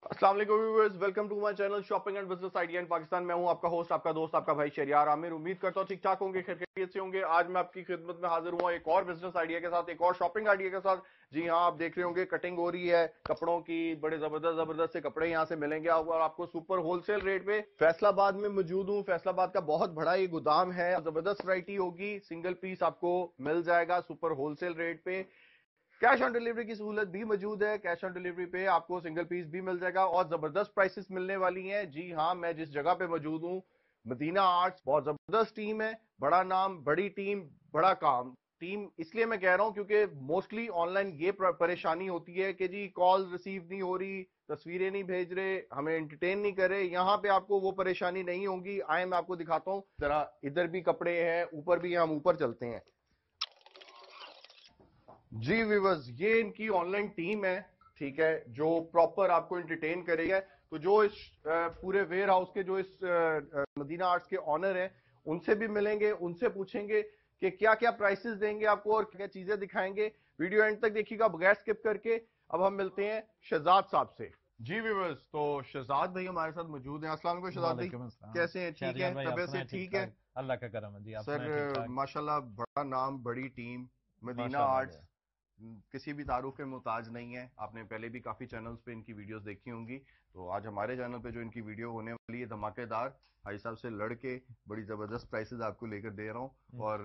अस्सलाम वालेकुम viewers, welcome to my channel shopping and business idea in Pakistan. मैं हूं आपका होस्ट, आपका दोस्त, आपका भाई शहरियार आमिर। उम्मीद करता हूं ठीक ठाक होंगे, खैरियत से होंगे। आज मैं आपकी खिदमत में हाजिर हुआ एक और बिजनेस आइडिया के साथ, एक और शॉपिंग आइडिया के साथ। जी हां, आप देख रहे होंगे कटिंग हो रही है कपड़ों की। बड़े जबरदस्त जबरदस्त से कपड़े यहां से मिलेंगे आपको सुपर होलसेल रेट पे। फैसलाबाद में मौजूद हूं। फैसलाबाद का बहुत बड़ा ये गोदाम है, जबरदस्त वैरायटी होगी। सिंगल पीस आपको मिल जाएगा सुपर होलसेल रेट पे। कैश ऑन डिलीवरी की सहूलत भी मौजूद है। कैश ऑन डिलीवरी पे आपको सिंगल पीस भी मिल जाएगा और जबरदस्त प्राइसेस मिलने वाली हैं। जी हाँ, मैं जिस जगह पे मौजूद हूँ, मदीना आर्ट्स, बहुत जबरदस्त टीम है। बड़ा नाम, बड़ी टीम, बड़ा काम। टीम इसलिए मैं कह रहा हूँ क्योंकि मोस्टली ऑनलाइन ये परेशानी होती है कि जी कॉल रिसीव नहीं हो रही, तस्वीरें नहीं भेज रहे, हमें एंटरटेन नहीं कर रहे। यहाँ पे आपको वो परेशानी नहीं होगी। आए मैं आपको दिखाता हूँ जरा। इधर भी कपड़े हैं, ऊपर भी, हम ऊपर चलते हैं। जी व्यूवर्स, ये इनकी ऑनलाइन टीम है, ठीक है, जो प्रॉपर आपको एंटरटेन करेगा। तो जो इस पूरे वेयर हाउस के जो इस मदीना आर्ट्स के ऑनर हैं, उनसे भी मिलेंगे, उनसे पूछेंगे कि क्या क्या प्राइसेस देंगे आपको और क्या चीजें दिखाएंगे। वीडियो एंड तक देखिएगा बगैर स्किप करके। अब हम मिलते हैं शहजाद साहब से। जी व्यूवर्स, तो शहजाद भाई हमारे साथ मौजूद हैं। अस्सलाम वालेकुम शहजाद भाई, वालेकुम अस्सलाम। कैसे हैं? ठीक शहरियार हैं? भाई, आप तबीयत से सुनाए ठीक ठीक है? ठाक? अल्लाह का करम है जी, आप सुनाए ठीक सर ठाक? माशाल्लाह, बड़ा नाम, बड़ी टीम, मदीना माशाल्लाह जी। आर्ट्स किसी भी तारुफ के मोहताज नहीं है। आपने पहले भी काफी चैनल्स पे इनकी वीडियोस देखी होंगी। तो आज हमारे चैनल पे जो इनकी वीडियो होने वाली है धमाकेदार, भाई साहब से लड़के बड़ी जबरदस्त प्राइसेस आपको लेकर दे रहा हूँ और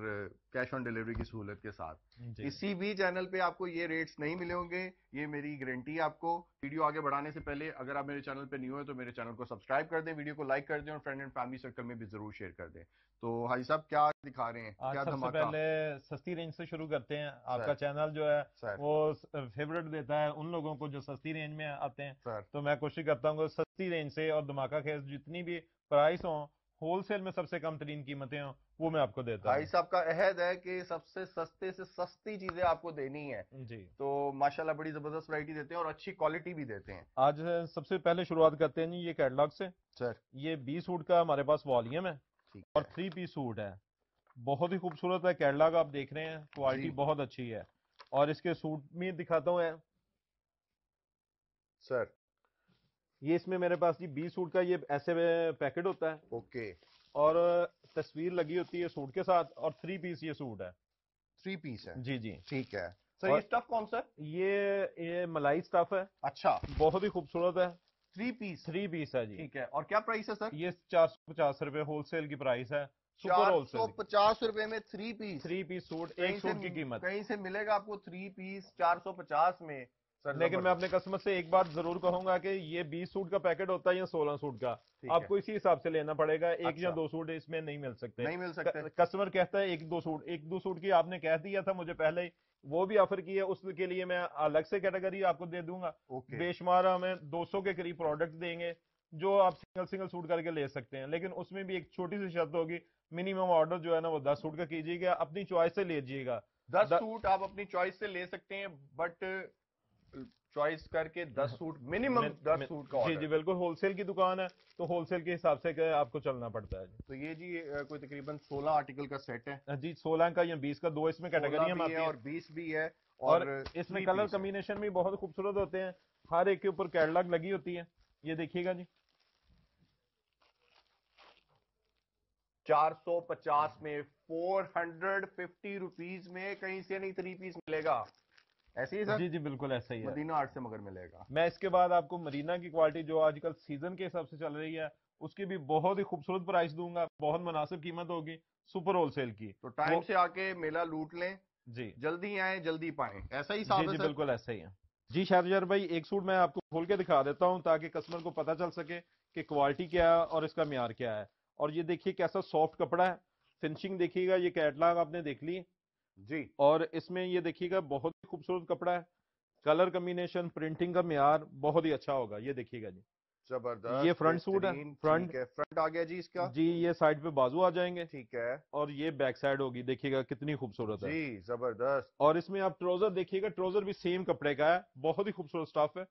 कैश ऑन डिलीवरी की सहूलत के साथ। जी किसी भी चैनल पे आपको ये रेट्स नहीं मिले होंगे, ये मेरी गारंटी है आपको। वीडियो आगे बढ़ाने से पहले अगर आप मेरे चैनल पे न्यू है तो मेरे चैनल को सब्सक्राइब कर दें, वीडियो को लाइक कर दें और फ्रेंड एंड फैमिली सर्कल में भी जरूर शेयर कर दें। तो हाजी साहब क्या दिखा रहे हैं, आज क्या सबसे धमाका? पहले सस्ती रेंज से शुरू करते हैं। आपका सर। चैनल जो है सर। वो फेवरेट देता है उन लोगों को जो सस्ती रेंज में आते हैं। सर। तो मैं कोशिश करता हूँ कि सस्ती रेंज से और धमाका खेज जितनी भी प्राइस हो, होलसेल में सबसे कम तरीन कीमतें हों, वो मैं आपको देता भाई हूँ। साहब का अहद है कि सबसे सस्ते से सस्ती चीजें आपको देनी है। जी। तो माशाल्लाह बड़ी जबरदस्त वैरायटी देते हैं और अच्छी क्वालिटी भी देते हैं। आज सबसे पहले शुरुआत करते हैं जी ये कैटलॉग से। सर। ये 20 सूट का हमारे पास वॉल्यूम है ठीक और है। 3 पीस सूट है। बहुत ही खूबसूरत है कैटलॉग, आप देख रहे हैं, क्वालिटी जी। बहुत अच्छी है। और इसके सूट में दिखाता हूँ सर। ये इसमें मेरे पास जी 20 सूट का ये ऐसे में पैकेट होता है ओके। और तस्वीर लगी होती है सूट के साथ, और 3 पीस ये सूट है। 3 पीस है। जी जी। ठीक है। सर ये और स्टफ कौन सा है? ये मलाई स्टफ है, अच्छा। बहुत ही खूबसूरत है। 3 पीस। 3 पीस है जी। ठीक है, और क्या प्राइस है सर? ये 450 रुपये होलसेल की प्राइस है, सुपर चार सौ होलसेल की। पचास रुपए में 3 पीस? 3 पीस सूट, एक कहीं से सूट की कीमत। कहीं से मिलेगा आपको 3 पीस 450 में? सर लेकिन मैं अपने जबरदस्त। कस्टमर से एक बात जरूर कहूंगा कि ये 20 सूट का पैकेट होता है या 16 सूट का, ठीक है। आपको इसी हिसाब से लेना पड़ेगा। एक या अच्छा। दो सूट इसमें नहीं मिल सकते। नहीं मिल सकते। कस्टमर कहता है एक दो सूट की आपने कह दिया था मुझे पहले ही, वो भी ऑफर की है, उसके लिए मैं अलग से कैटेगरी आपको दे दूंगा। ओके। बेशुमार हमें 200 के करीब प्रोडक्ट देंगे जो आप सिंगल सिंगल सूट करके ले सकते हैं, लेकिन उसमें भी एक छोटी सी शर्त होगी। मिनिमम ऑर्डर जो है ना वो 10 सूट का कीजिएगा, अपनी चॉइस से लीजिएगा। 10 सूट आप अपनी चॉइस से ले सकते हैं, बट चॉइस करके 10 सूट, मिनिमम मिन, 10 सूट का जी जी ऑर्डर। बिल्कुल, होलसेल की दुकान है तो होलसेल के हिसाब से आपको चलना पड़ता है जी। तो ये जी कोई तकरीबन 16 आर्टिकल का सेट है। जी 16 का या 20 का, दो इसमें 16 कैटेगरी में भी है आती है। और 20 भी है। और और इसमें थ्री कलर पीस है। कम्बिनेशन भी बहुत खूबसूरत होते हैं। हर एक के ऊपर कैटलॉग लगी होती है, ये देखिएगा जी। 450 में, 450 रुपीज में कहीं से नहीं 3 पीस मिलेगा। ऐसे ही सर? जी जी बिल्कुल ऐसा ही है। मदीना आर्ट से मगर मिलेगा। मैं इसके बाद आपको मरीना की क्वालिटी जो आजकल सीजन के हिसाब से चल रही है, उसकी भी बहुत ही खूबसूरत प्राइस दूंगा, बहुत मुनासिब कीमत होगी, सुपर होलसेल की। तो टाइम वो से आके मेला लूट लें, जी जल्दी आए जल्दी पाएं, ऐसा ही जी हिसाब है जी सर? बिल्कुल ऐसा ही है। जी शाहरियार भाई, एक सूट मैं आपको खोल के दिखा देता हूँ ताकि कस्टमर को पता चल सके कि क्वालिटी क्या है और इसका म्यार क्या है। और ये देखिए कैसा सॉफ्ट कपड़ा है, फिनिशिंग देखिएगा, ये कैटलॉग आपने देख ली। जी। और इसमें ये देखिएगा बहुत ही खूबसूरत कपड़ा है, कलर कम्बिनेशन, प्रिंटिंग का म्यार बहुत ही अच्छा होगा, ये देखिएगा जी। ये जबरदस्त, फ्रंट सूट है, बेहतरीन। फ्रंट। ठीक है, फ्रंट आ गया जी इसका। जी ये साइड पे बाजू आ जाएंगे ठीक है। और ये बैक साइड होगी, देखिएगा कितनी खूबसूरत है। जी जबरदस्त। और इसमें आप ट्राउजर देखिएगा, ट्राउजर भी सेम कपड़े का है, बहुत ही खूबसूरत स्टफ है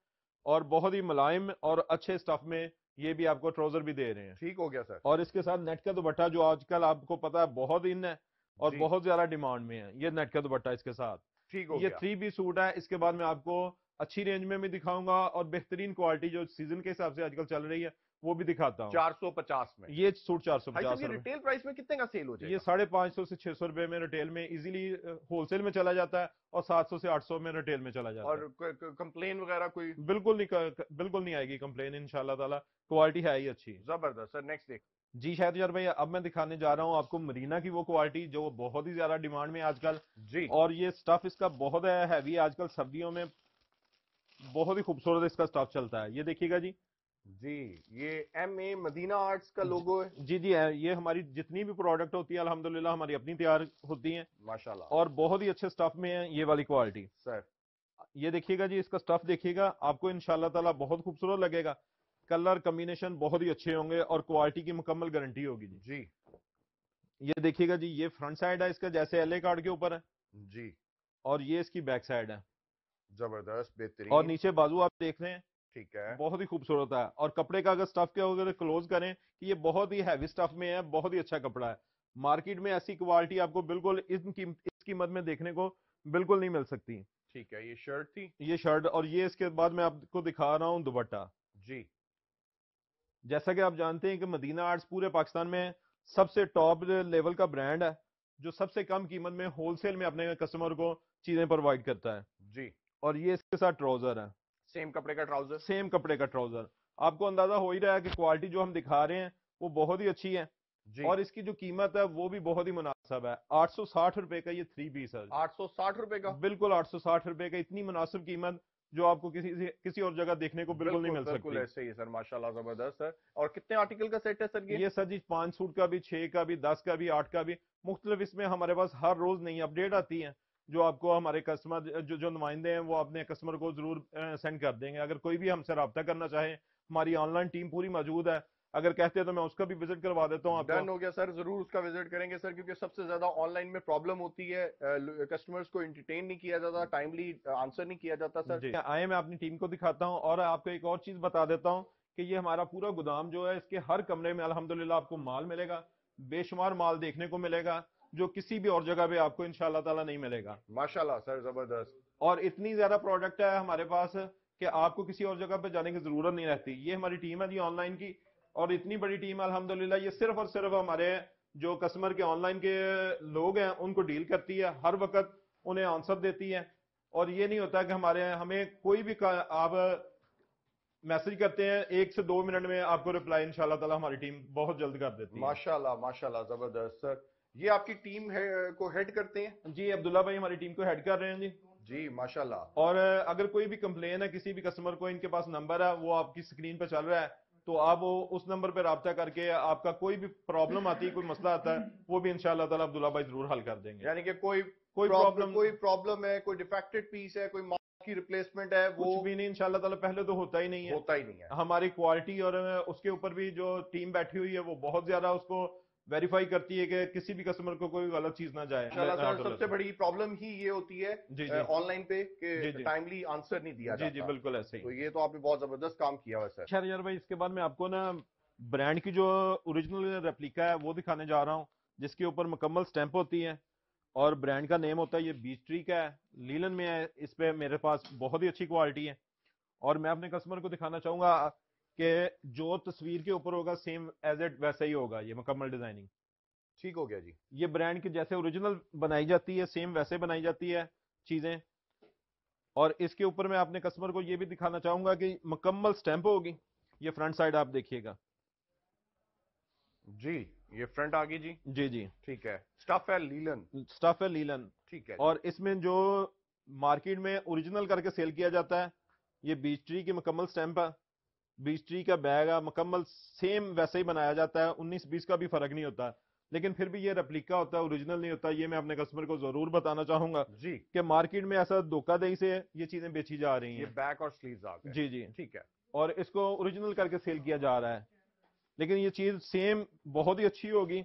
और बहुत ही मुलायम और अच्छे स्टफ में ये भी आपको ट्राउजर भी दे रहे हैं। ठीक हो गया सर। और इसके साथ नेट का दुपट्टा जो आजकल आपको पता है बहुत इन है और जी। बहुत ज्यादा डिमांड में है, ये नेट का दुपट्टा इसके साथ। ठीक हो ये गया। 3 पीस सूट है। इसके बाद में आपको अच्छी रेंज में भी दिखाऊंगा और बेहतरीन क्वालिटी जो सीजन के हिसाब से आजकल चल रही है वो भी दिखाता हूँ। 450 में ये सूट भाई साहब, 450 ये रुपए, रिटेल प्राइस में कितने का सेल हो ये जाएगा? 550 से 600 रुपए में रिटेल में इजीली होलसेल में चला जाता है और 700 से 800 में रिटेल में चला जाता है। और कंप्लेन वगैरह कोई? बिल्कुल नहीं आएगी कंप्लेन, इंशाल्लाह ताला क्वालिटी है ही अच्छी। जबरदस्त सर, नेक्स्ट देख। जी शायद भाई, अब मैं दिखाने जा रहा हूँ आपको मरीना की वो क्वालिटी जो बहुत ही ज्यादा डिमांड में है आजकल। जी और ये स्टफ इसका बहुत हैवी है आजकल, सर्दियों में बहुत ही खूबसूरत इसका स्टफ चलता है। ये देखिएगा जी। जी, ये MA मदीना आर्ट्स का लोगो है। जी जी है, ये हमारी जितनी भी प्रोडक्ट होती है अल्हम्दुलिल्लाह हमारी अपनी तैयार होती हैं माशाल्लाह और बहुत ही अच्छे स्टफ में है ये वाली क्वालिटी। सर। ये देखिएगा जी, इसका स्टफ देखिएगा, आपको इंशाल्लाह ताला बहुत खूबसूरत लगेगा। कलर कॉम्बिनेशन बहुत ही अच्छे होंगे और क्वालिटी की मुकम्मल गारंटी होगी जी। जी ये देखिएगा जी, ये फ्रंट साइड है इसका जैसे LA कार्ड के ऊपर है, जी, और ये इसकी बैक साइड है, जबरदस्त, और बेहतरीन। नीचे बाजू आप देख रहे हैं, ठीक है। बहुत ही खूबसूरत है। और कपड़े का अगर स्टफ के अगर क्लोज करें कि ये बहुत ही हैवी स्टफ में है, बहुत ही अच्छा कपड़ा है। मार्केट में ऐसी क्वालिटी आपको बिल्कुल इस कीमत में देखने को बिल्कुल नहीं मिल सकती। ठीक है, ये शर्ट थी। ये शर्ट, और ये इसके बाद मैं आपको दिखा रहा हूँ दुपट्टा। जी जैसा कि आप जानते हैं कि मदीना आर्ट्स पूरे पाकिस्तान में सबसे टॉप लेवल का ब्रांड है जो सबसे कम कीमत में होलसेल में अपने कस्टमर को चीजें प्रोवाइड करता है। जी, और ये इसके साथ ट्राउजर है, सेम कपड़े का ट्राउजर। सेम कपड़े का ट्राउजर। आपको अंदाजा हो ही रहा है कि क्वालिटी जो हम दिखा रहे हैं वो बहुत ही अच्छी है, जी, और इसकी जो कीमत है वो भी बहुत ही मुनासिब है। 860 रुपए का ये 3 पीस है। 860 रुपए का। बिल्कुल 860 रुपए का, इतनी मुनासिब कीमत जो आपको किसी और जगह देखने को बिल्कुल नहीं मिल बिल्कुल सकती। ऐसे ही है सर, माशाल्लाह, जबरदस्त सर। और कितने आर्टिकल का सेट है सर ये? ये सर जी 5 सूट का भी, 6 का भी, 10 का भी, 8 का भी, मुख्तलिफ इसमें हमारे पास हर रोज नई अपडेट आती है जो आपको हमारे कस्टमर जो नुमाइंदे हैं वो अपने कस्टमर को जरूर सेंड कर देंगे। अगर कोई भी हमसे रब्ता करना चाहे, हमारी ऑनलाइन टीम पूरी मौजूद है, अगर कहते हैं तो मैं उसका भी विजिट करवा देता हूँ आपको। डन हो गया सर, जरूर उसका विजिट करेंगे सर, क्योंकि सबसे ज्यादा ऑनलाइन में प्रॉब्लम होती है, कस्टमर्स को एंटरटेन नहीं किया जाता, टाइमली आंसर नहीं किया जाता सर। जी आए, मैं अपनी टीम को दिखाता हूँ और आपको एक और चीज बता देता हूँ कि ये हमारा पूरा गोदाम जो है, इसके हर कमरे में अल्हम्दुलिल्लाह आपको माल मिलेगा, बेशुमार माल देखने को मिलेगा जो किसी भी और जगह पे आपको इंशाल्लाह ताला नहीं मिलेगा। माशाल्लाह सर, जबरदस्त। और इतनी ज्यादा प्रोडक्ट है हमारे पास कि आपको किसी और जगह पे जाने की जरूरत नहीं रहती। ये हमारी टीम है जी ऑनलाइन की, और इतनी बड़ी टीम है अल्हम्दुलिल्लाह, ये सिर्फ और सिर्फ हमारे जो कस्टमर के ऑनलाइन के लोग हैं उनको डील करती है, हर वक्त उन्हें आंसर देती है। और ये नहीं होता कि हमें कोई भी आप मैसेज करते हैं 1 से 2 मिनट में आपको रिप्लाई इंशाल्लाह ताला हमारी टीम बहुत जल्द कर देती है। माशाल्लाह माशाल्लाह, जबरदस्त सर। ये आपकी टीम है को हेड करते हैं? जी अब्दुल्ला भाई हमारी टीम को हेड कर रहे हैं जी। जी माशाल्लाह। और अगर कोई भी कंप्लेन है किसी भी कस्टमर को, इनके पास नंबर है वो आपकी स्क्रीन पे चल रहा है, तो आप वो उस नंबर पे राब्ता करके आपका कोई भी प्रॉब्लम आती है, कोई मसला आता है, वो भी इंशाल्लाह ताला अब्दुल्ला भाई जरूर हल कर देंगे। यानी कि कोई प्रॉब्लम कोई प्रॉब्लम है, कोई डिफेक्टेड पीस है, कोई माल की रिप्लेसमेंट है, वो कुछ भी नहीं इंशाल्लाह ताला, पहले तो होता ही नहीं है। होता ही नहीं है। हमारी क्वालिटी और उसके ऊपर भी जो टीम बैठी हुई है वो बहुत ज्यादा उसको वेरीफाई करती है कि किसी भी कस्टमर को कोई गलत चीज ना जाए। माशाल्लाह सर, सबसे बड़ी प्रॉब्लम ही ये होती है जी जी ऑनलाइन पे जी कि जी टाइमली आंसर नहीं दिया जी जी जाता। बिल्कुल ऐसे तो ही। ये तो आपने बहुत जबरदस्त काम किया हुआ है सर। खैर यार भाई, इसके बाद मैं आपको ना ब्रांड की जो ओरिजिनल रेप्लिका है वो दिखाने जा रहा हूँ, जिसके ऊपर मुकम्मल स्टैंप होती है और ब्रांड का नेम होता है। ये बीच ट्री का है, लीलन में है, इस पे मेरे पास बहुत ही अच्छी क्वालिटी है। और मैं अपने कस्टमर को दिखाना चाहूंगा कि जो तस्वीर के ऊपर होगा सेम एज इट वैसा ही होगा, ये मुकम्मल डिजाइनिंग। ठीक हो गया जी। ये ब्रांड की जैसे ओरिजिनल बनाई जाती है सेम वैसे बनाई जाती है चीजें। और इसके ऊपर मैं अपने कस्टमर को ये भी दिखाना चाहूंगा कि मुकम्मल स्टैंप होगी। ये फ्रंट साइड आप देखिएगा जी, ये फ्रंट आ गई जी। जी जी, ठीक है, स्टफ है लीलन। स्टफ है लीलन। ठीक है और इसमें जो मार्केट में ओरिजिनल करके सेल किया जाता है, ये बीच ट्री की मुकम्मल स्टैंप है, बीच ट्री का बैग है, मुकम्मल सेम वैसे ही बनाया जाता है, 19-20 का भी फर्क नहीं होता। लेकिन फिर भी ये रेप्लिका होता है, ओरिजिनल नहीं होता। ये मैं अपने कस्टमर को जरूर बताना चाहूंगा जी। कि मार्केट में ऐसा धोखाधड़ी से ये चीजें बेची जा रही ये हैं। बैक और स्लीव्स आ गए। जी जी, ठीक है। और इसको ओरिजिनल करके सेल किया जा रहा है, लेकिन ये चीज सेम बहुत ही अच्छी होगी,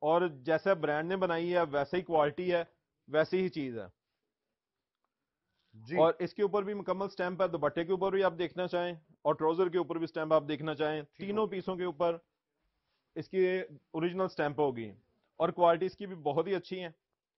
और जैसा ब्रांड ने बनाई है वैसे ही क्वालिटी है, वैसी ही चीज है। जी और इसके ऊपर भी मुकम्मल स्टैंप है, दुपट्टे के ऊपर भी आप देखना चाहें और ट्राउजर के ऊपर भी स्टैंप आप देखना चाहें, तीनों पीसों के ऊपर इसकी ओरिजिनल स्टैंप होगी। और क्वालिटी इसकी भी बहुत ही अच्छी है।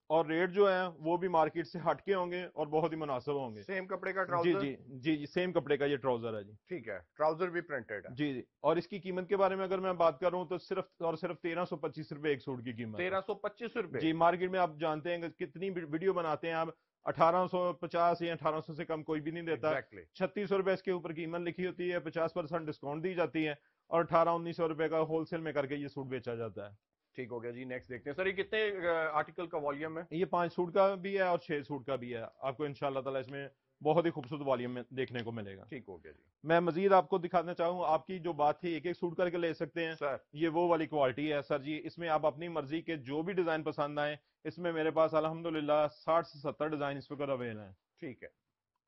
اور ریٹ جو ہیں وہ بھی مارکیٹ سے ہٹ کے ہوں گے اور بہت ہی مناسب ہوں گے. سیم کپڑے کا جی ٹراؤزر؟ جی جی جی سیم کپڑے کا یہ ٹراؤزر ہے جی. ٹھیک ہے، ٹراؤزر بھی پرنٹڈ ہے. جی جی. اور اس کی قیمت کے بارے میں اگر میں بات کروں تو صرف اور صرف 1325 روپے ایک سوٹ کی قیمت ہے. 1325 روپے؟ جی. مارکیٹ میں آپ جانتے ہیں کہ کتنی ویڈیو بناتے ہیں آپ, 1850 یا 1800 سے کم کوئی بھی نہیں دیتا. ایگزیکٹلی. 3600 روپے اس کے اوپر قیمت لکھی ہوتی ہے, 50% ڈسکاؤنٹ دی جاتی ہے, اور 1800-1900 روپے کا ہول سیل میں کر کے یہ سوٹ بیچا جاتا ہے. ٹھیک ہو گیا جی. نیکسٹ دیکھتے ہیں سر، یہ کتنے آرٹیکل کا والیوم ہے؟ یہ 5 سوٹ کا بھی ہے اور 6 سوٹ کا بھی ہے. آپ کو انشاءاللہ تعالی اس میں بہت ہی خوبصورت والیوم میں دیکھنے کو ملے گا. ٹھیک ہو گیا جی. میں مزید آپ کو دکھانا چاہوں, آپ کی جو بات تھی ایک ایک سوٹ کر کے لے سکتے ہیں, سر یہ وہ والی کوالٹی ہے سر جی. اس میں آپ اپنی مرضی کے جو بھی ڈیزائن پسند آئیں, اس میں میرے پاس الحمدللہ 60 سے 70 ڈیزائن اس وقت اویل ہیں. ٹھیک ہے.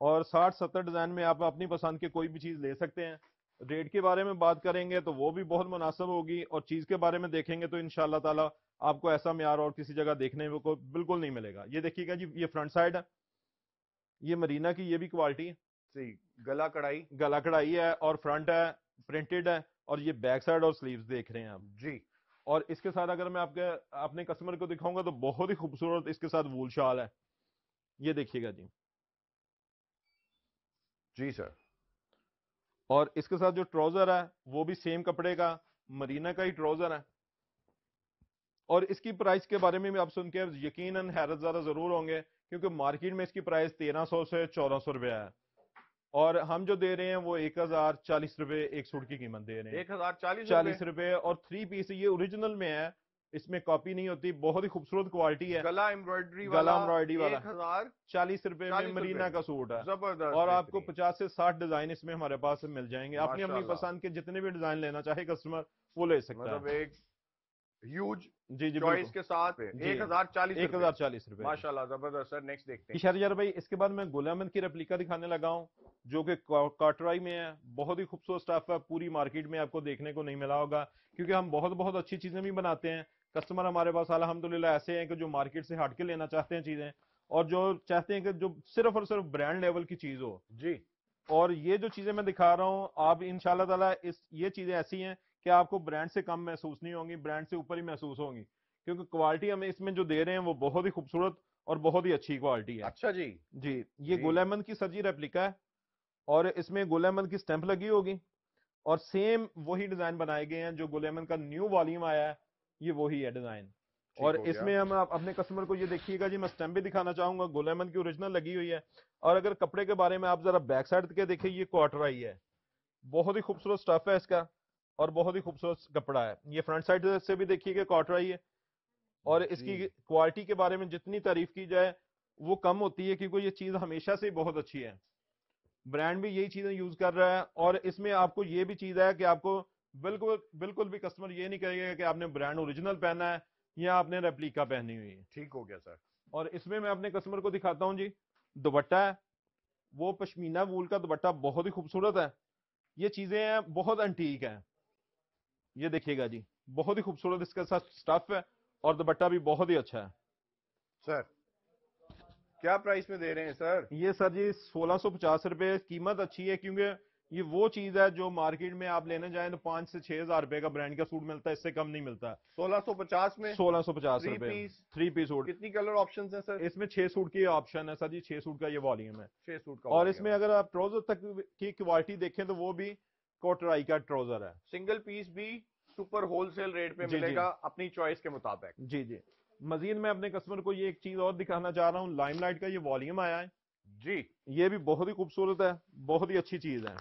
اور 60-70 ڈیزائن میں آپ اپنی پسند کے کوئی بھی چیز لے سکتے ہیں. ریٹ کے بارے میں بات کریں گے تو وہ بھی بہت مناسب ہوگی, اور چیز کے بارے میں دیکھیں گے تو انشاءاللہ تعالی آپ کو ایسا معیار اور کسی جگہ دیکھنے کو بالکل نہیں ملے گا. یہ دیکھیے گا جی, یہ فرنٹ سائڈ ہے, یہ مرینا کی یہ بھی کوالٹی ہے. صحیح. گلا کڑھائی؟ گلا کڑھائی ہے اور فرنٹ ہے, پرنٹڈ ہے, اور یہ بیک سائڈ اور سلیوز دیکھ رہے ہیں آپ جی. اور اس کے ساتھ اگر میں آپ کے اپنے کسٹمر کو دکھاؤں گا تو بہت ہی خوبصورت اس کے ساتھ وول شال ہے. یہ دیکھیے گا جی. جی سر. اور اس کے ساتھ جو ٹراؤزر ہے وہ بھی سیم کپڑے کا مرینا کا ہی ٹراؤزر ہے. اور اس کی پرائس کے بارے میں بھی آپ سن کے یقیناً حیرت زدہ ضرور ہوں گے, کیونکہ مارکیٹ میں اس کی پرائس 1300 سے 1400 روپے ہے, اور ہم جو دے رہے ہیں وہ 1040 روپے ایک سوٹ کی قیمت دے رہے ہیں. 1040 40 روپے. اور 3 پیس یہ اوریجنل میں ہے, اس میں کاپی نہیں ہوتی, بہت ہی خوبصورت کوالٹی ہے. گلا ایمبرائڈری گلا والا ایمبرائڈری والا 1040 روپے میں مرینا کا سوٹ ہے. زبردست. اور آپ کو 50 سے 60 ڈیزائن اس میں ہمارے پاس مل جائیں گے. اپنی اپنی ماشاءاللہ. پسند کے جتنے بھی ڈیزائن لینا چاہے کسٹمر وہ لے سکتا مطلب ہے. ایک ہیوج جی جی چوائس بالکل. کے ساتھ جی 1040 روپے. 1040 روپے. ماشاءاللہ زبردست سر. نیکسٹ دیکھتے ہیں. شہریار بھائی, اس کے بعد میں گل احمد کی ریپلیکا دکھانے لگا ہوں, جو کہ کاٹرائی میں ہے. بہت ہی خوبصورت سٹاف ہے, پوری مارکیٹ میں آپ کو دیکھنے کو نہیں ملا ہوگا, کیونکہ ہم بہت اچھی چیزیں بھی بناتے ہیں. کسٹمر ہمارے پاس الحمدللہ ایسے ہیں کہ جو مارکیٹ سے ہٹ کے لینا چاہتے ہیں چیزیں, اور جو چاہتے ہیں کہ جو صرف اور صرف برانڈ لیول کی چیز ہو. جی. اور یہ جو چیزیں میں دکھا رہا ہوں, آپ انشاءاللہ تعالی یہ چیزیں ایسی ہیں کہ آپ کو برانڈ سے کم محسوس نہیں ہوں گی, برانڈ سے اوپر ہی محسوس ہوں گی, کیونکہ کوالٹی ہمیں اس میں جو دے رہے ہیں وہ بہت ہی خوبصورت اور بہت ہی اچھی کوالٹی ہے. اچھا جی. جی. یہ جی. گل احمد کی سر جی ریپلیکا ہے, اور اس میں گل احمد کی سٹیمپ لگی ہوگی, اور سیم وہی ڈیزائن بنائے گئے ہیں جو گل احمد کا نیو والیوم آیا ہے, یہ وہی ہے ڈیزائن. اور ٹھیک ہو اس گیا. میں ہم اپنے کسٹمر کو یہ دیکھیے گا جی, میں سٹیمپ بھی دکھانا چاہوں گا, گل احمد کی اوریجنل لگی ہوئی ہے. اور اگر کپڑے کے بارے میں آپ ذرا بیک سائڈ کے دیکھیں, یہ کوارٹرائی ہے, بہت ہی خوبصورت سٹف ہے اس کا, اور بہت ہی خوبصورت کپڑا ہے. یہ فرنٹ سائڈ سے بھی دیکھیے گا کوارٹرائی ہے, اور اس جی. کی کوالٹی کے بارے میں جتنی تعریف کی جائے وہ کم ہوتی ہے, کیونکہ یہ چیز ہمیشہ سے بہت اچھی ہے. برانڈ بھی یہی چیزیں یوز کر رہا ہے, اور اس میں آپ کو یہ بھی چیز ہے کہ آپ کو بالکل بھی کسٹمر یہ نہیں کہے گا کہ آپ نے برانڈ اوریجنل پہنا ہے یا آپ نے ریپلیکا پہنی ہوئی ہے. ٹھیک ہو گیا سر. اور اس میں اپنے کسٹمر کو دکھاتا ہوں جی, دوپٹہ ہے, وہ پشمینہ وول کا دوپٹہ بہت ہی خوبصورت ہے. یہ چیزیں ہیں بہت انٹیک ہیں. یہ دیکھیے گا جی, بہت ہی خوبصورت اس کے ساتھ سٹف ہے, اور دوپٹہ بھی بہت ہی اچھا ہے. سر کیا پرائس میں دے رہے ہیں سر؟ یہ سر جی 1650 روپے قیمت اچھی ہے, کیونکہ یہ وہ چیز ہے جو مارکیٹ میں آپ لینے جائیں تو 5 سے 6 ہزار روپے کا برانڈ کا سوٹ ملتا ہے, اس سے کم نہیں ملتا. 1650 میں 1650 3 روپے پیس 3 پیس سوٹ. کتنی کلر آپشنز ہیں سر؟ اس میں 6 سوٹ کی آپشن ہے سر جی, 6 سوٹ کا یہ والیوم ہے. 6 سوٹ کا اور اس volume میں ہے. اگر آپ ٹراؤزر تک کی کوالٹی دیکھیں تو وہ بھی کوٹرائی کا ٹراؤزر ہے. سنگل پیس بھی سپر ہول سیل ریٹ پہ جی ملے جی گا اپنی چوائس کے مطابق. جی جی. مزید میں اپنے کسٹمر کو یہ ایک چیز اور دکھانا چاہ رہا ہوں, لائم لائٹ کا یہ والیوم آیا ہے جی. یہ بھی بہت ہی خوبصورت ہے, بہت ہی اچھی چیز ہے.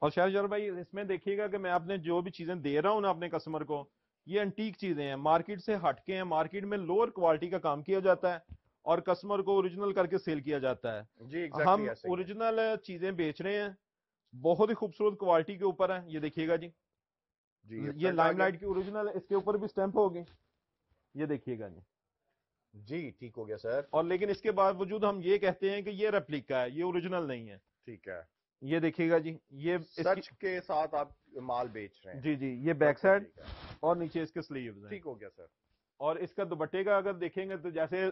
اور شہریار بھائی اس میں دیکھیے گا کہ میں آپ نے جو بھی چیزیں دے رہا ہوں نا اپنے کسٹمر کو, یہ انٹیک چیزیں ہیں, مارکیٹ سے ہٹ کے ہیں. مارکیٹ میں لوور کوالٹی کا کام کیا جاتا ہے اور کسٹمر کو اوریجنل کر کے سیل کیا جاتا ہے. جی ہم ایگزیکٹلی ایسے ہی ہے. اوریجنل چیزیں بیچ رہے ہیں, بہت ہی خوبصورت کوالٹی کے اوپر ہے. یہ دیکھیے گا جی, جی یہ لائم لائٹ کی اوریجنل, اس کے اوپر بھی سٹیمپ ہوگی, یہ دیکھیے گا جی. جی ٹھیک ہو گیا سر. اور لیکن اس کے باوجود ہم یہ کہتے ہیں کہ یہ ریپلیکا ہے, یہ اوریجنل نہیں ہے. ٹھیک ہے. یہ دیکھیے گا جی, یہ سچ کے ساتھ آپ مال بیچ رہے ہیں. جی جی, یہ بیک سائڈ اور نیچے اس کے سلیوز ہیں. ٹھیک ہو گیا سر. اور اس کا دوپٹے کا اگر دیکھیں گے تو جیسے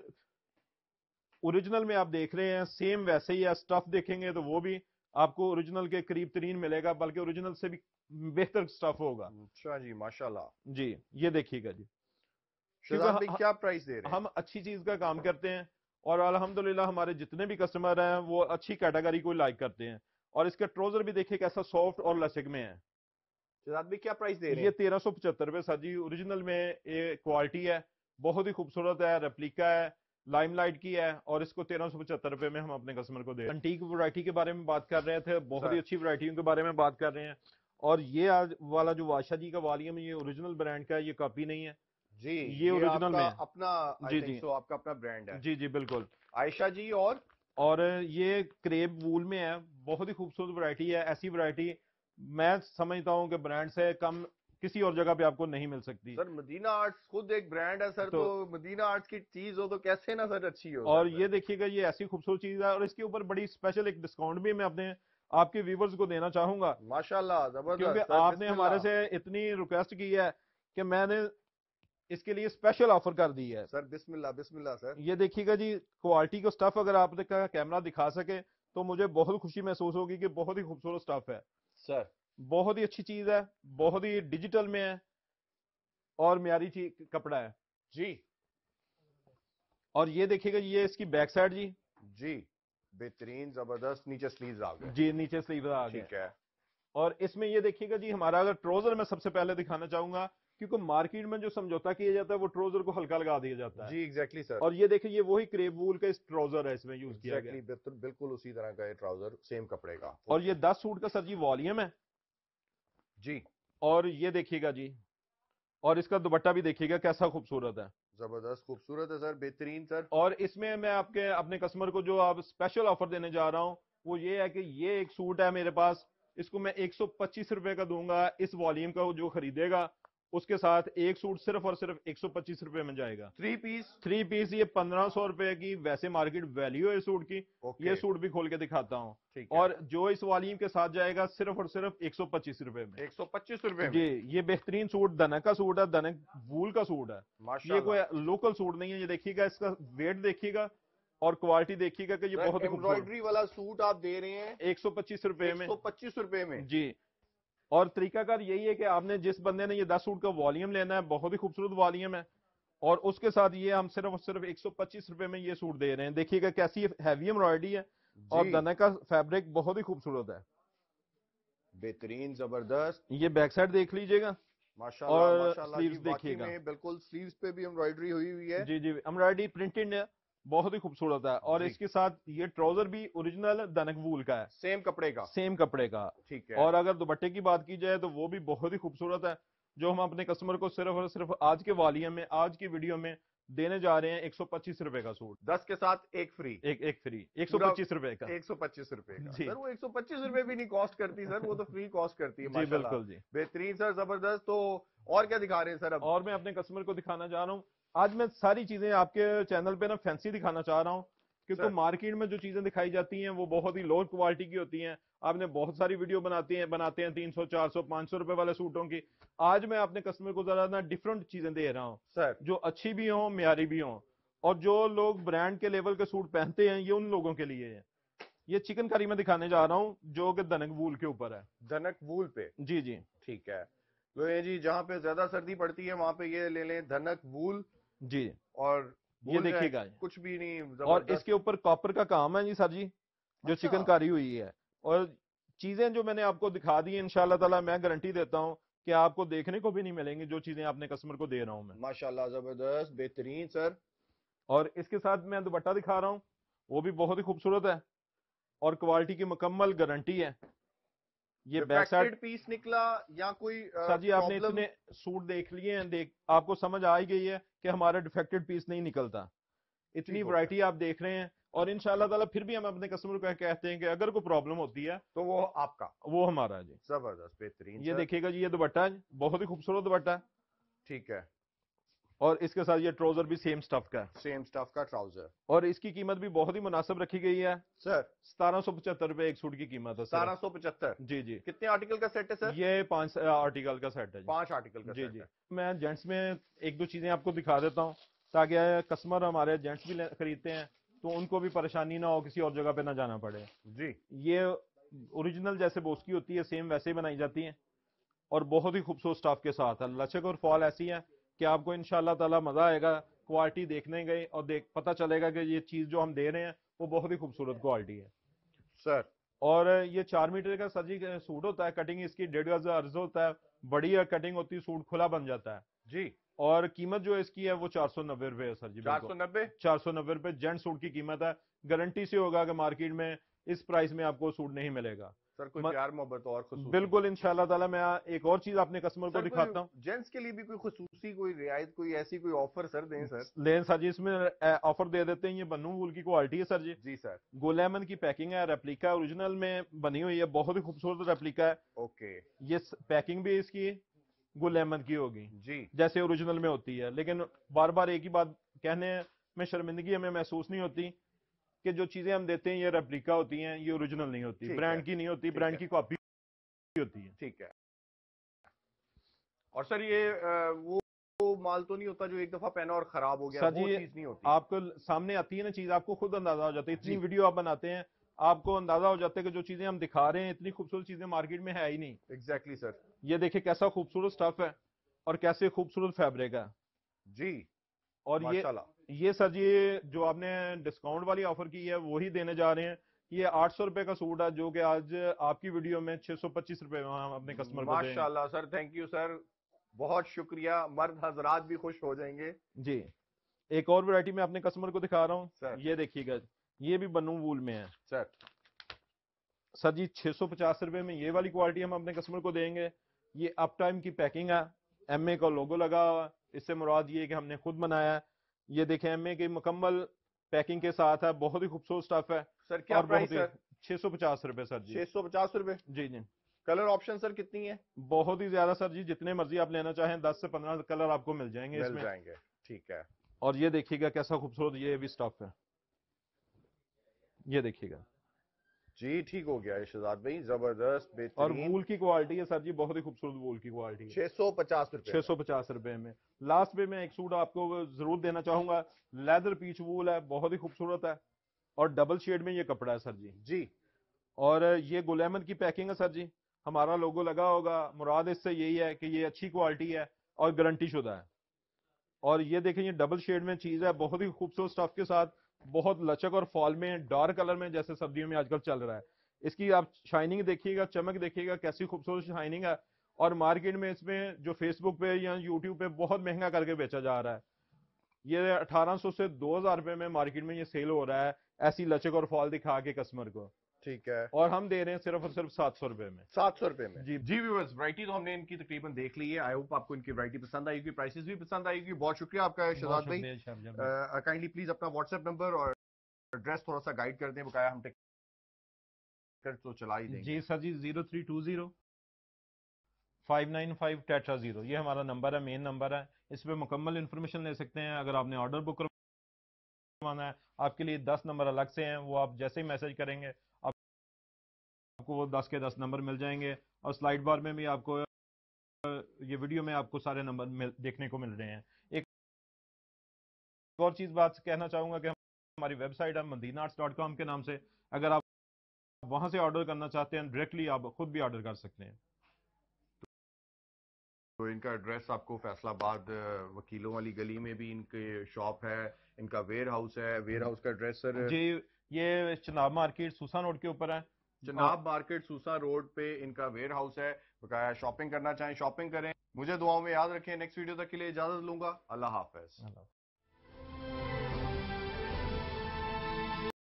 اوریجنل میں آپ دیکھ رہے ہیں سیم ویسے ہی ہے, سٹف دیکھیں گے تو وہ بھی آپ کو اوریجنل کے قریب ترین ملے گا، بلکہ اوریجنل سے بھی بہتر سٹف ہوگا. اچھا جی ماشاءاللہ. جی یہ دیکھیے گا جی، شہزاد کیونکہ بھائی کیا پرائس دے رہے ہیں؟ ہم اچھی چیز کا کام کرتے ہیں اور الحمدللہ ہمارے جتنے بھی کسٹمر ہیں وہ اچھی کیٹیگری کو لائک کرتے ہیں. اور اس کا ٹروزر بھی دیکھیے کیسا سافٹ اور لچک میں ہے. شہزاد بھائی کیا پرائس دے رہے یہ ہیں؟ 1375 روپے سر جی. اوریجنل میں یہ کوالٹی ہے، بہت ہی خوبصورت ہے، ریپلیکا ہے، لائم لائٹ کی ہے، اور اس کو 1375 روپے میں ہم اپنے کسٹمر کو دے رہے ہیں. انٹیک ورائٹی کے بارے میں بات کر رہے تھے، بہت ہی اچھی ورائٹیوں کے بارے میں بات کر رہے ہیں. اور یہ آج والا جو بادشاہ جی کا والیوم، یہ اوریجنل برانڈ کا ہے، یہ کاپی نہیں ہے. جی یہ آپ اوریجنل کا میں اپنا جی آئی تھنک سو آپ کا اپنا برانڈ ہے. جی جی بالکل. عائشہ جی اور یہ کریب وول میں ہے، بہت ہی خوبصورت ورائٹی ہے. ایسی ورائٹی میں سمجھتا ہوں کہ برانڈ سے کم کسی اور جگہ پہ آپ کو نہیں مل سکتی. سر مدینہ آرٹس خود ایک برانڈ ہے سر، تو تو مدینہ آرٹس کی چیز ہو تو کیسے نہ سر اچھی ہو اور سر. یہ دیکھیے گا، یہ ایسی خوبصورت چیز ہے، اور اس کے اوپر بڑی اسپیشل ایک ڈسکاؤنٹ بھی میں اپنے آپ کے ویورز کو دینا چاہوں گا، ماشاءاللہ زبردست کیونکہ سر. آپ نے بسم ہمارے اللہ سے اتنی ریکویسٹ کی ہے کہ میں نے اس کے لیے اسپیشل آفر کر دی ہے. سر. بسم اللہ بسم اللہ سر. یہ دیکھیے گا جی، کوالٹی کو سٹف اگر آپ کا کیمرہ دکھا سکے تو مجھے بہت خوشی محسوس ہوگی کہ بہت ہی خوبصورت سٹف ہے. سر بہت ہی اچھی چیز ہے، بہت ہی ڈیجیٹل میں ہے، اور معیاری کپڑا ہے جی. اور یہ دیکھیے گا، یہ اس کی بیک سائڈ جی. جی بہترین زبردست. نیچے سلیوز آ گئے. جی نیچے سلیو آ گئے. ٹھیک ہے. اور اس میں یہ دیکھیے گا جی، ہمارا اگر ٹروزر میں سب سے پہلے دکھانا چاہوں گا، کیونکہ مارکیٹ میں جو سمجھوتا کیا جاتا ہے وہ ٹروزر کو ہلکا لگا دیا جاتا ہے. جی ایگزیکٹلی سر. اور یہ دیکھیے، یہ وہی کریب وول کا اس ٹروزر ہے، اس میں یوز کیا گیا. ایگزیکٹلی بالکل اسی طرح کا یہ ٹراؤزر سیم کپڑے کا. اور یہ 10 سوٹ کا سر جی والیوم ہے. جی اور یہ دیکھیے گا جی، اور اس کا دوپٹہ بھی دیکھیے گا کیسا خوبصورت ہے. زبردست خوبصورت ہے سر. بہترین سر. اور اس میں میں آپ کے اپنے کسٹمر کو جو آپ اسپیشل آفر دینے جا رہا ہوں وہ یہ ہے کہ یہ ایک سوٹ ہے میرے پاس، اس کو میں 125 روپے کا دوں گا. اس والیوم کا جو خریدے گا اس کے ساتھ ایک سوٹ صرف اور صرف 125 روپے میں جائے گا. 3 پیس. 3 پیس یہ 1500 روپے کی ویسے مارکیٹ ویلیو ہے اس سوٹ کی. یہ سوٹ بھی کھول کے دکھاتا ہوں. اور جو اس والیوم کے ساتھ جائے گا صرف اور صرف 125 روپے میں. 125 روپے جی میں. یہ بہترین سوٹ دنک کا سوٹ ہے، دنک وول کا سوٹ ہے. یہ کوئی لوکل سوٹ نہیں ہے. یہ دیکھیے گا، اس کا ویٹ دیکھیے گا اور کوالٹی دیکھیے گا کہ یہ بہت ہی خوبصورت. ایمبرائڈری والا سوٹ آپ دے رہے ہیں 125 روپے میں. 125 روپے میں. جی. اور طریقہ کار یہی ہے کہ آپ نے جس بندے نے یہ 10 سوٹ کا والیوم لینا ہے، بہت ہی خوبصورت والیوم ہے، اور اس کے ساتھ یہ ہم صرف اور صرف 125 روپے میں یہ سوٹ دے رہے ہیں. دیکھیے گا کیسی ہیوی ایمبرائڈری ہے، اور دنک کا فیبرک بہت ہی خوبصورت ہے. بہترین زبردست. یہ بیک سائڈ دیکھ لیجئے گا. ماشاءاللہ اور ماشاءاللہ جی. سلیوز دیکھیے واقعی گا. میں بالکل سلیوز پہ بھی ایمبرائڈری ہوئی ہوئی ہے. جی جی ایمبرائڈری پرنٹڈ ہے، بہت ہی خوبصورت ہے. اور اس کے ساتھ یہ ٹراؤزر بھی اوریجنل دنک وول کا ہے، سیم کپڑے کا. سیم کپڑے کا. ٹھیک ہے. اور اگر دوپٹے کی بات کی جائے تو وہ بھی بہت ہی خوبصورت ہے، جو ہم اپنے کسٹمر کو صرف اور صرف آج کے والیوم میں، آج کی ویڈیو میں دینے جا رہے ہیں 125 روپے کا سوٹ. 10 کے ساتھ ایک فری. ایک فری 125 روپے کا. 125 روپے کا. جی سر وہ 125 روپے بھی نہیں کاسٹ کرتی سر، وہ تو فری کاسٹ کرتی ہے. جی ماشاءاللہ بالکل جی. بہترین سر زبردست. تو اور کیا دکھا رہے ہیں سر اب؟ اور میں اپنے کسٹمر کو دکھانا چاہ رہا ہوں، آج میں ساری چیزیں آپ کے چینل پہ نا فینسی دکھانا چاہ رہا ہوں، کیونکہ مارکیٹ میں جو چیزیں دکھائی جاتی ہیں وہ بہت ہی لو کوالٹی کی ہوتی ہیں. آپ نے بہت ساری ویڈیو بناتے ہیں 300 400 500 روپے والے سوٹوں کی. آج میں اپنے کسٹمر کو ذرا نا ڈفرنٹ چیزیں دے رہا ہوں سر، جو اچھی بھی ہوں، معیاری بھی ہوں. اور جو لوگ برانڈ کے لیول کے سوٹ پہنتے ہیں یہ ان لوگوں کے لیے ہے. یہ چکن کاری میں دکھانے جا رہا ہوں جو کہ دنک وول کے اوپر ہے. دنک وول پہ. جی جی ٹھیک ہے. تو یہ جی جہاں پہ زیادہ سردی پڑتی ہے وہاں پہ یہ لے لیں دھنک وول. جی. اور یہ دیکھیے گا کچھ بھی نہیں. اور اس کے اوپر کاپر کا کام ہے جی سر جی، جو چکن کاری ہوئی ہے. اور چیزیں جو میں نے آپ کو دکھا دی ہیں انشاءاللہ تعالی میں گارنٹی دیتا ہوں کہ آپ کو دیکھنے کو بھی نہیں ملیں گی جو چیزیں اپنے کسٹمر کو دے رہا ہوں میں. ماشاءاللہ زبردست بہترین سر. اور اس کے ساتھ میں دوپٹہ دکھا رہا ہوں، وہ بھی بہت ہی خوبصورت ہے اور کوالٹی کی مکمل گارنٹی ہے. یہ بیک سائڈ پیس نکلا یا کوئی سر جی آپ نے اتنے سوٹ دیکھ لیے ہیں، آپ کو سمجھ آ ہی گئی ہے کہ ہمارا ڈیفیکٹڈ پیس نہیں نکلتا. اتنی ورائٹی آپ دیکھ رہے ہیں، اور انشاءاللہ تعالی پھر بھی ہم اپنے کسٹمر کو کہتے ہیں کہ اگر کوئی پرابلم ہوتی ہے تو وہ آپ کا، وہ ہمارا. جی زبردست بہترین. یہ دیکھیے گا جی، یہ دوپٹہ ہے، بہت ہی خوبصورت دوپٹہ ہے. ٹھیک ہے. اور اس کے ساتھ یہ ٹراؤزر بھی سیم سٹف کا ہے. سیم سٹف کا ٹراؤزر. اور اس کی قیمت بھی بہت ہی مناسب رکھی گئی ہے سر. 1775 روپے ایک سوٹ کی قیمت ہے. 1775. جی جی. کتنے آرٹیکل کا سیٹ ہے سر؟ یہ 5 آرٹیکل کا سیٹ ہے. 5 آرٹیکل کا جی سیٹ جی. ہے. میں جینٹس میں ایک دو چیزیں آپ کو دکھا دیتا ہوں تاکہ کسٹمر ہمارے جینٹس بھی خریدتے ہیں تو ان کو بھی پریشانی نہ ہو، کسی اور جگہ پہ نہ جانا پڑے. جی. یہ ओरिजिनल जैसे बोस की होती है सेम वैसे ही बनाई जाती हैं और बहुत ही खूबसूरत स्टाफ के साथ है। लचक और फॉल ऐसी है कि आपको इंशाल्लाह ताला मजा आएगा, क्वालिटी देखने गए और पता चलेगा कि ये चीज जो हम दे रहे हैं वो बहुत ही खूबसूरत क्वालिटी है सर। और ये 4 मीटर का सर जी सूट होता है, कटिंग इसकी 1.5 गज अर्ज होता है, बड़ी कटिंग होती है, सूट खुला बन जाता है जी। और कीमत जो इसकी है वो 490 रुपए है सर जी। 490? 490 रुपए जेंट सूट की कीमत है। गारंटी से होगा कि मार्केट में इस प्राइस में आपको सूट नहीं मिलेगा सर कोई प्यार मोहब्बत और खुसूसी? बिल्कुल इंशाल्लाह ताला। मैं एक और चीज अपने कस्टमर को दिखाता हूँ। जेंट्स के लिए भी कोई खुसूसी, कोई रियायत, कोई ऐसी कोई ऑफर सर दें सर। लेन सर जी इसमें ऑफर दे देते हैं। ये बन्नू वूल की क्वालिटी है सर जी। जी सर। गोलेमन की पैकिंग है, रेप्लिका ओरिजिनल में बनी हुई है, बहुत ही खूबसूरत रेप्लिका है। ओके। ये पैकिंग भी इसकी गोलेमन की होगी जी। जैसे ओरिजिनल में होती है, लेकिन बार बार एक ही बात कहने में शर्मिंदगी हमें महसूस नहीं होती कि जो चीजें हम देते हैं ये रेप्लिका होती हैं, ये ओरिजिनल नहीं होती, ब्रांड की नहीं होती, ब्रांड की कॉपी होती है। ठीक है। और सर ये वो माल तो नहीं होता जो एक दफा पहना और खराब हो गया, सर वो जी चीज नहीं होती? आपको सामने आती है ना चीज, आपको खुद अंदाजा हो जाता है। इतनी वीडियो आप बनाते हैं, आपको अंदाजा हो जाता है कि जो चीजें हम दिखा रहे हैं इतनी खूबसूरत चीजें मार्केट में है ही नहीं। Exactly sir. ये देखिए कैसा खूबसूरत स्टफ है और कैसे खूबसूरत फैब्रिक है जी। और ये सर जी जो आपने डिस्काउंट वाली ऑफर की है वही देने जा रहे हैं। ये 800 रुपए का सूट है जो कि आज आपकी वीडियो में 625 रुपए में हम अपने कस्टमर को देंगे। माशाल्लाह सर, थैंक यू सर, बहुत शुक्रिया। मर्द हजरात भी खुश हो जाएंगे जी। एक और वैरायटी में अपने कस्टमर को दिखा रहा हूँ, ये देखिएगा, ये भी बन्नू वूल में है सर जी। 650 रुपए में ये वाली क्वालिटी हम अपने कस्टमर को देंगे। ये अप टाइम की पैकिंग है, एमए का लोगो लगा हुआ है, इससे मुराद ये है कि हमने खुद बनाया है। ये देखें एमए की मुकम्मल पैकिंग के साथ है, बहुत ही खूबसूरत स्टफ है। सर क्या प्राइस सर? 650 रुपए सर जी। 650 रुपए? जी जी। कलर ऑप्शन सर कितनी है? बहुत ही ज्यादा सर जी, जितने मर्जी आप लेना चाहें 10 से 15 कलर आपको मिल जाएंगे मिल इसमें। जाएंगे, ठीक है। और ये देखिएगा कैसा खूबसूरत ये भी स्टफ है, ये देखिएगा जी। ठीक हो गया शहजाद भाई, जबरदस्त, और बेहतरीन। वूल की क्वालिटी है सर जी, बहुत ही खूबसूरत वूल की क्वालिटी है। 650 रुपए? 650 रुपए में। लास्ट में मैं एक सूट आपको जरूर देना चाहूंगा, लेदर पीच वूल है, बहुत ही खूबसूरत है और डबल शेड में ये कपड़ा है सर जी। जी। और ये गुलेमन की पैकिंग है सर जी, हमारा लोगो लगा होगा, मुराद इससे यही है कि ये अच्छी क्वालिटी है और गारंटी शुदा है। और ये देखें ये डबल शेड में चीज है, बहुत ही खूबसूरत स्टफ के साथ, बहुत लचक और फॉल में डार्क कलर में जैसे सर्दियों में आजकल चल रहा है। इसकी आप शाइनिंग देखिएगा, चमक देखिएगा, कैसी खूबसूरत शाइनिंग है। और मार्केट में इसमें जो फेसबुक पे या यूट्यूब पे बहुत महंगा करके बेचा जा रहा है, ये 1800 से 2000 रुपए में मार्केट में ये सेल हो रहा है, ऐसी लचक और फॉल दिखा के कस्टमर को। ठीक है। और हम दे रहे हैं सिर्फ और सिर्फ 700 रुपए में। 700 रुपए में? जी जी व्यूअर्स, वैरायटी तो हमने इनकी तकरीबन देख ली है। आई होप आपको इनकी वैरायटी पसंद आएगी, प्राइसेस भी पसंद आएगी। बहुत शुक्रिया आपका शहजाद भाई। काइंडली प्लीज अपना व्हाट्सएप नंबर और एड्रेस थोड़ा सा गाइड कर दें, बकाया हम टिकट तो चला ही देंगे। जी सर जी, 0320 595 टेट्रा 0 ये हमारा नंबर है, मेन नंबर है। इस पे मुकम्मल इन्फॉर्मेशन ले सकते हैं। अगर आपने ऑर्डर बुक करवाना है, आपके लिए 10 नंबर अलग से हैं, वो आप जैसे ही मैसेज करेंगे आपको वो 10 के 10 नंबर मिल जाएंगे। और स्लाइड बार में भी आपको ये वीडियो में आपको सारे नंबर देखने को मिल रहे हैं। एक और चीज बात कहना चाहूंगा कि हमारी वेबसाइट है madinarts.com के नाम से। अगर आप वहां से ऑर्डर करना चाहते हैं डायरेक्टली आप खुद भी ऑर्डर कर सकते हैं। तो इनका एड्रेस आपको फैसलाबाद वकीलों वाली गली में भी इनके शॉप है, इनका वेयर हाउस है। वेयर हाउस का एड्रेस सर जी, ये चनाब मार्केट सूसा रोड के ऊपर है। जनाब मार्केट सूसा रोड पे इनका वेयर हाउस है। बकाया शॉपिंग करना चाहें शॉपिंग करें। मुझे दुआओं में याद रखें। नेक्स्ट वीडियो तक के लिए इजाजत लूंगा। अल्लाह हाफिज।